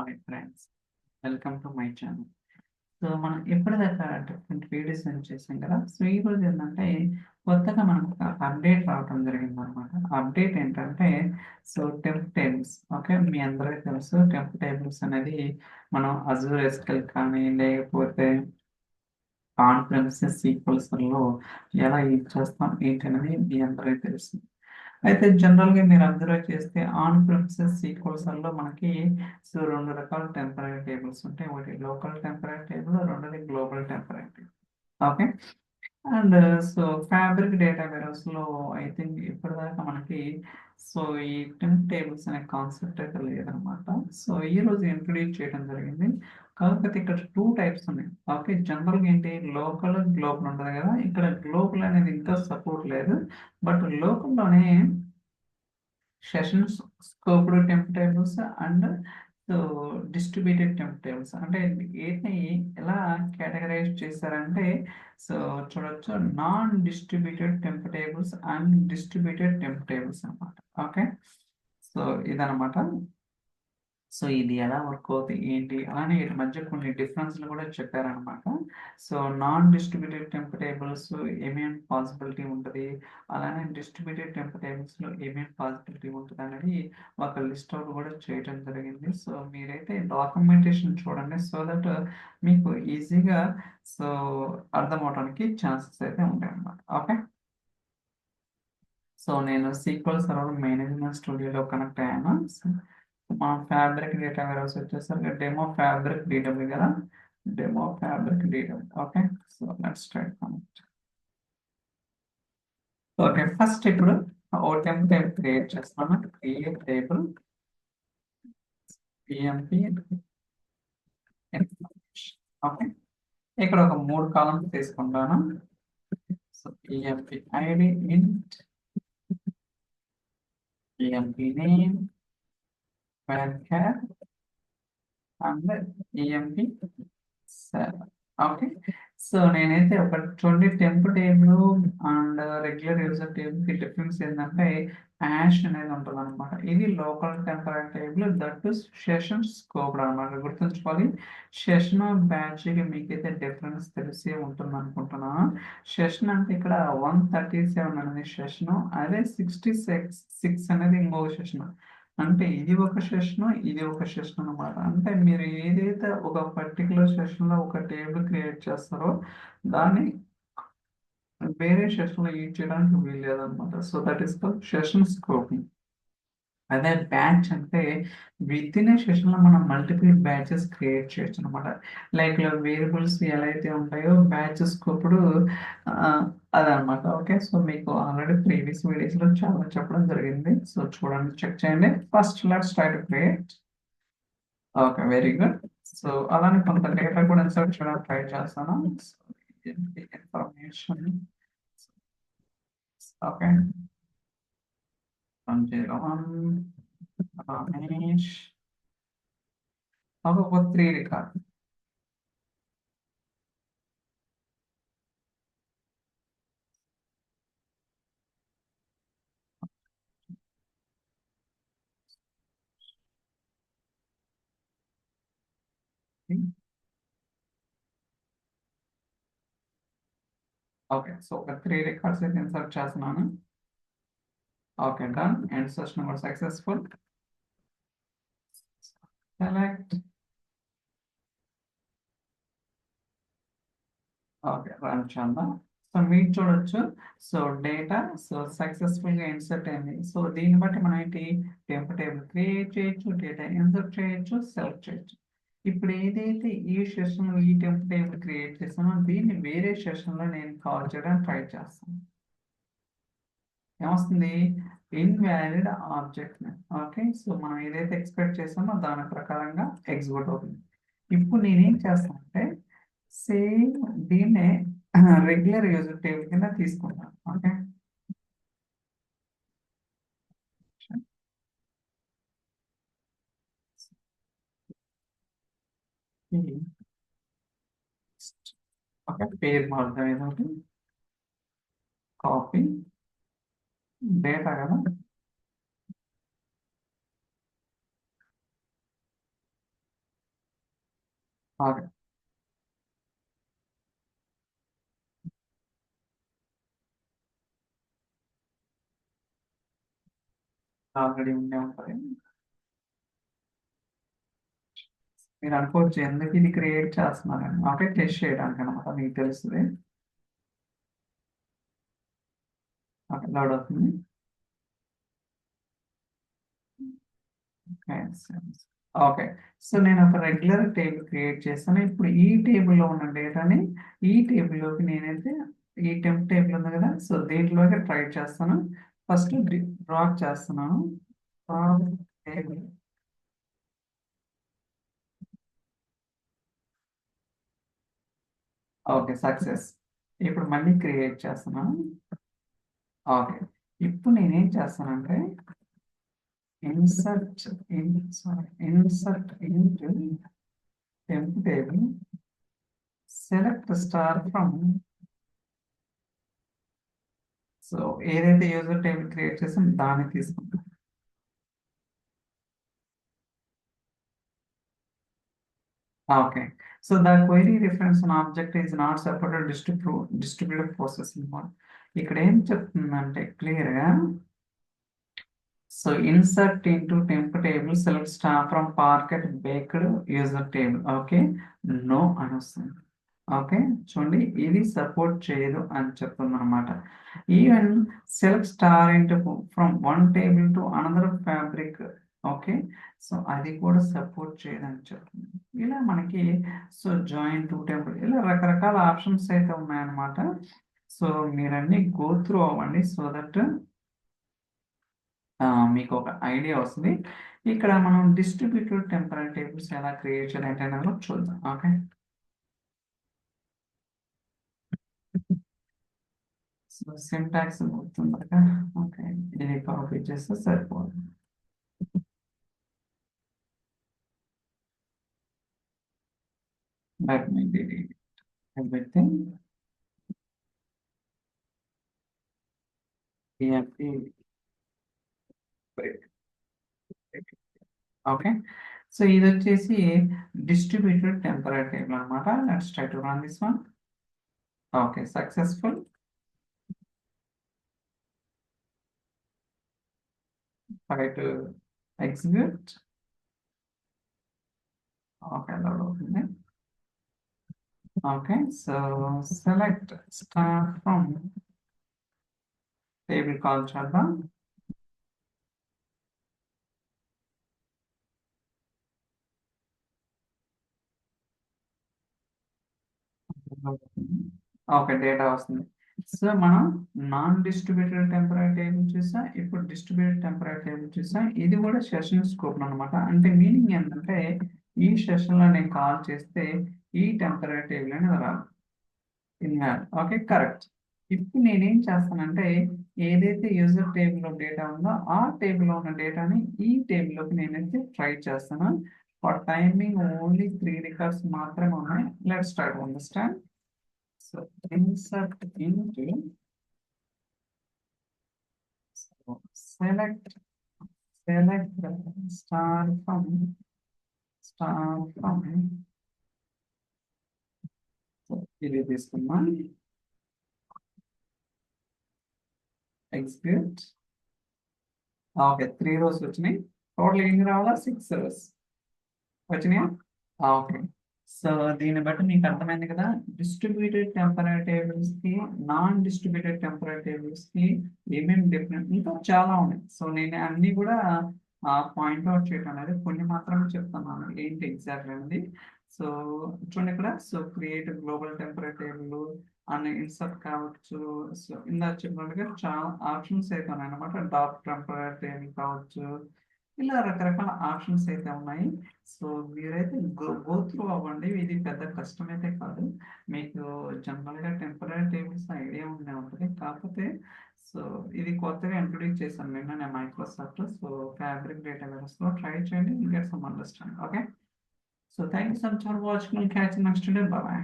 Hi friends, welcome to my channel. So మనం ఎప్పటిదాకా different videos అని చేసాం కదా. సో ఈ రోజు ఏంటంటే కొత్తగా మనకు ఒక అప్డేట్ రావడం జరిగింది అనమాట. అప్డేట్ ఏంటంటే సో టెంప్ టేబుల్స్. ఓకే, మీ అందరికీ తెలుసు టెంప్ టేబుల్స్ అనేది మనం అజూర్ ఎస్క్యూఎల్ కానీ లేకపోతే ఆన్ ప్రెమిసెస్ సీక్వెల్స్లో ఎలా యూజ్ చేస్తాం ఏంటి అనేది మీ అందరికీ తెలుసు. అయితే జనరల్గా మీరు అబ్జర్వ్ చేస్తే ఆన్ ప్రిన్సెస్ సీక్వెల్స్లో మనకి సో రెండు రకాల టెంపరీ టేబుల్స్ ఉంటాయి. ఒకటి లోకల్ టెంపరీ టేబుల్, రెండోది global temporary table. Okay, and so fabric data లో ఐ థింక్ ఇప్పటిదాకా మనకి సో ఈ టెంప్ టేబుల్స్ అనే కాన్సెప్ట్ అయితే లేదనమాట. సో ఈ రోజు ఇంట్రొడ్యూస్ చేయడం జరిగింది. కాకపోతే ఇక్కడ టూ టైప్స్ ఉన్నాయి. ఓకే, జనరల్గా ఏంటి లోకల్ గ్లోబల్ ఉంటుంది కదా. ఇక్కడ గ్లోబల్ అనేది ఇంకా సపోర్ట్ లేదు, బట్ లోకల్లోనే sessions scoped temp tables and so distributed temp tables అంటే ఏంటి ఎలా కేటగరైజ్ చేశారంటే సో చూడొచ్చు non distributed temp tables and distributed temp tables అనమాట. ఓకే, సో ఇదనమాట. సో ఇది ఎలా వర్క్ అవుతుంది ఏంటి అలానే వీటి మధ్య కొన్ని డిఫరెన్స్లు కూడా చెప్పారనమాట. So non distributed temp tables ఏమేమి పాసిబిలిటీ ఉంటుంది, అలానే డిస్ట్రిబ్యూటెడ్ టెంప్ టేబుల్స్లో ఏమేమి పాసిబిలిటీ ఉంటుంది అనేది ఒక లిస్ట్ అవుట్ కూడా చేయడం జరిగింది. సో మీరైతే డాక్యుమెంటేషన్ చూడండి, సో దట్ మీకు ఈజీగా సో అర్థం అవడానికి ఛాన్సెస్ అయితే ఉంటాయి అన్నమాట. ఓకే, సో నేను సీక్వెల్ సర్వర్ మేనేజ్మెంట్ స్టూడియోలో కనెక్ట్ అయ్యాను. మా ఫ్యాబ్రిక్ డేటా వేర్హౌస్ వచ్చేసరికి డెమో ఫ్యాబ్రిక్ డీడబ్ల్యూ కదా, demo fabric DW. Okay, so let's start connect. Okay, first ఇప్పుడు ఓ టెంప్ క్రియేట్ చేస్తాను. Create table PMP. ఓకే, ఇక్కడ ఒక 3 కాలమ్స్ తీసుకుంటాను. సో పిఎంపి ఐడి ఇంట్, PMP name, varchar and EMP server. Okay, so నేనైతే ఒక 20 temp table and regular user table కి difference ఏంటంటే యాష్ అనేది ఉంటుంది అనమాట. ఇది local temporary table, that session scope అనమాట. గుర్తుంచుకోవాలి, సెషన్ బ్యాచ్ కి మీకైతే డిఫరెన్స్ తెలిసే ఉంటుంది అనుకుంటున్నాను. సెషన్ అంటే ఇక్కడ 137 అనేది సెషన్, అదే 66 అనేది ఇంకొక సెషన్. అంటే ఇది ఒక సెషన్, ఇది ఒక సెషన్ అనమాట. అంటే మీరు ఏదైతే ఒక పర్టికులర్ సెషన్ లో ఒక టేబుల్ క్రియేట్ చేస్తారో దాన్ని వేరే సెషన్ లో యూజ్ చేయడానికి వీలు లేదనమాట. So that is the session scoping. అదే బ్యాచ్ అంటే విత్ ఇన్ ఏ సెషన్ లో మనం మల్టిపుల్ బ్యాచెస్ క్రియేట్ చేయొచ్చు అనమాట. లైక్ వేరియబుల్స్ ఎలా అయితే ఉంటాయో బ్యాచెస్ ఇప్పుడు అదనమాట. ఓకే, సో మీకు ఆల్రెడీ ప్రీవియస్ వీడియోస్ లో చాలా చెప్పడం జరిగింది. సో చూడండి, చెక్ చేయండి. First let's try to create. Okay, very good. So అలానే కొంత డేటా కూడా ఇన్సర్ట్ చేయడానికి ట్రై చేస్తాను. ఇన్ఫర్మేషన్. ఓకే, 101 రమేష్. ఒక 3 రికార్డ్. ఓకే, సో ఒక 3 రికార్డ్స్ అయితే ఇన్సర్ట్ చేస్తున్నాను. Okay, done. ఇన్సర్షన్ కూడా సక్సెస్ఫుల్. సెలెక్ట్. ఓకే, రన్ చేద్దాం. సో మీరు చూడొచ్చు, సో డేటా సో సక్సెస్ఫుల్ గా ఇన్సర్ట్ అయింది. సో దీన్ని బట్టి మనం ఏంటి టెంప్ టేబుల్ క్రియేట్ చేయొచ్చు, డేటా ఇన్సర్ట్ చేయొచ్చు, సెలెక్ట్ చేయొచ్చు. ఇప్పుడు ఏదైతే ఈ సెషన్ లో ఈ టెంప్ టేబుల్ క్రియేట్ చేస్తానో దీన్ని వేరే సెషన్ లో నేను కాల్ చేయడానికి ట్రై చేస్తాను. ఏమొస్తుంది? Invalid object. ఓకే, సో మనం ఏదైతే ఎక్స్పెక్ట్ చేస్తామో దాని ప్రకారంగా ఎగ్జిక్యూట్ అవుతుంది. ఇప్పుడు నేనేం చేస్తానంటే సేమ్ దీన్నే రెగ్యులర్ యూజర్ టేబుల్ కింద తీసుకుంటాను. ఓకే, ఓకే, పేరు మారుతాం ఏదో ఒకటి. కాపీ డేటా కదా. ఓకే, ఆల్రెడీ ఉండే ఉంటుంది. మీరు అనుకోవచ్చు ఎందుకు ఇది క్రియేట్ చేస్తున్నారని. ఓకే, టెస్ట్ చేయడానికి అనమాట, మీకు తెలుస్తుంది. ఓకే, లోడ్ అవుతుంది. ఓకే, సో నేను ఒక రెగ్యులర్ టేబుల్ క్రియేట్ చేస్తాను. ఇప్పుడు ఈ టేబుల్లో ఉన్న డేటాని ఈ టేబుల్లోకి నేనైతే ఈ టెంప్ టేబుల్ ఉంది కదా, సో దీంట్లోకి ట్రై చేస్తాను. ఫస్ట్ డ్రాప్ చేస్తున్నాను. టేబుల్. Okay, success. ఇప్పుడు మళ్ళీ క్రియేట్ చేస్తున్నాను. ఓకే, ఇప్పుడు నేనేం చేస్తానంటే insert insert into temp table, select star from. So ఏదైతే యూజర్ టేబుల్ క్రియేట్ చేసాం దాన్ని తీసుకుంటాం. Okay, so the query reference on object is not supported distributed processing mode. ఇక్కడ ఏం చెప్తుందంటే క్లియర్గా, so insert into temp table, select star from parquet backed user table. Okay, no అని వస్తుంది. ఓకే, చూడండి ఇది సపోర్ట్ చేయదు అని చెప్తుంది అనమాట. Even select star into from one table to another fabric. Okay, so అది కూడా సపోర్ట్ చేయదని చెప్తుంది. ఇలా మనకి సో జాయిన్ టు టేబుల్, ఇలా రకరకాల ఆప్షన్స్ అయితే ఉన్నాయన్నమాట. సో మీరన్నీ గో త్రూ అవ్వండి, సో దట్ మీకు ఒక ఐడియా వస్తుంది. ఇక్కడ మనం డిస్ట్రిబ్యూటెడ్ టెంపరరీ టేబుల్స్ ఎలా క్రియేట్ చేయాలి అంటే చూద్దాం. ఓకే, సో సింటాక్స్ గుర్తుంది కదా. ఓకే, ఇది కాపీ చేస్తే సరిపోదు. Let me delete everything. PMP. Okay, so ఇది వచ్చేసి డిస్ట్రిబ్యూటెడ్ టెంపరరీ టేబుల్ అనమాట. Let's try to run this one. Okay, successful. Try to execute. Okay, load అవుతుంది. Okay, so select star from table call చేద్దాం. Okay, data వస్తుంది. So మనం non distributed temporary table చూసాం, ఇప్పుడు distributed temporary table చూసాం. ఇది కూడా సెషన్ స్కోప్ అనమాట. అంటే మీనింగ్ ఏంటంటే ఈ సెషన్లో నేను కాల్ చేస్తే ఈ టెంపరరీ టేబుల్ అనేది రాదు. Okay, correct. ఇప్పుడు నేనేం చేస్తానంటే ఏదైతే యూజర్ టేబుల్లో డేటా ఉందో ఆ టేబుల్లో ఉన్న డేటాని ఈ టేబుల్లోకి నేనైతే ట్రై చేస్తాను. ఫర్ టైమింగ్ ఓన్లీ 3 రికార్డ్స్ మాత్రమే ఉన్నాయి. Let's try to understand. So insert into, so select star from so ఇది తీసుకున్నాం. ఎగ్జిక్యూట్. ఓకే, 3 rows వచ్చినాయి. టోటల్ ఎన్ని రావాలా? 6 rows వచ్చినాయా? ఓకే, సో దీన్ని బట్టి మీకు అర్థమైంది కదా, డిస్ట్రిబ్యూటెడ్ టెంపరరీ టేబుల్స్ కి నాన్ డిస్ట్రిబ్యూటెడ్ టెంపరరీ టేబుల్స్ కి ఏమేమి డిఫరెంట్, ఇంకా చాలా ఉన్నాయి. సో నేను అన్ని కూడా పాయింట్ అవుట్ చేయటం అనేది కొన్ని మాత్రమే చెప్తున్నాను ఏంటి ఎగ్జాక్ట్ అనేది. సో చూడండి ఇక్కడ, so create global temporary table and insert కావచ్చు. సో ఇందాక చెప్పినట్టుగా చాలా ఆప్షన్స్ అయితే ఉన్నాయి అనమాట. డాట్ టెంపరరీ టేబుల్ కావచ్చు, ఇలా రకరకాల ఆప్షన్స్ అయితే ఉన్నాయి. సో మీరైతే గో త్రూ అవ్వండి, ఇది పెద్ద కష్టం అయితే కాదు. మీకు జనరల్గా టెంపరరీ టేబుల్స్ ఐడియా ఉండే ఉంటుంది. కాకపోతే సో ఇది కొత్తగా ఇంట్రొడ్యూస్ చేశాను నేను మైక్రోసాఫ్ట్. సో ఫ్యాబ్రిక్ డేటాబేస్లో ట్రై చేయండి, get some understand. Okay, so thank you so much for watching. Catch next day. Bye.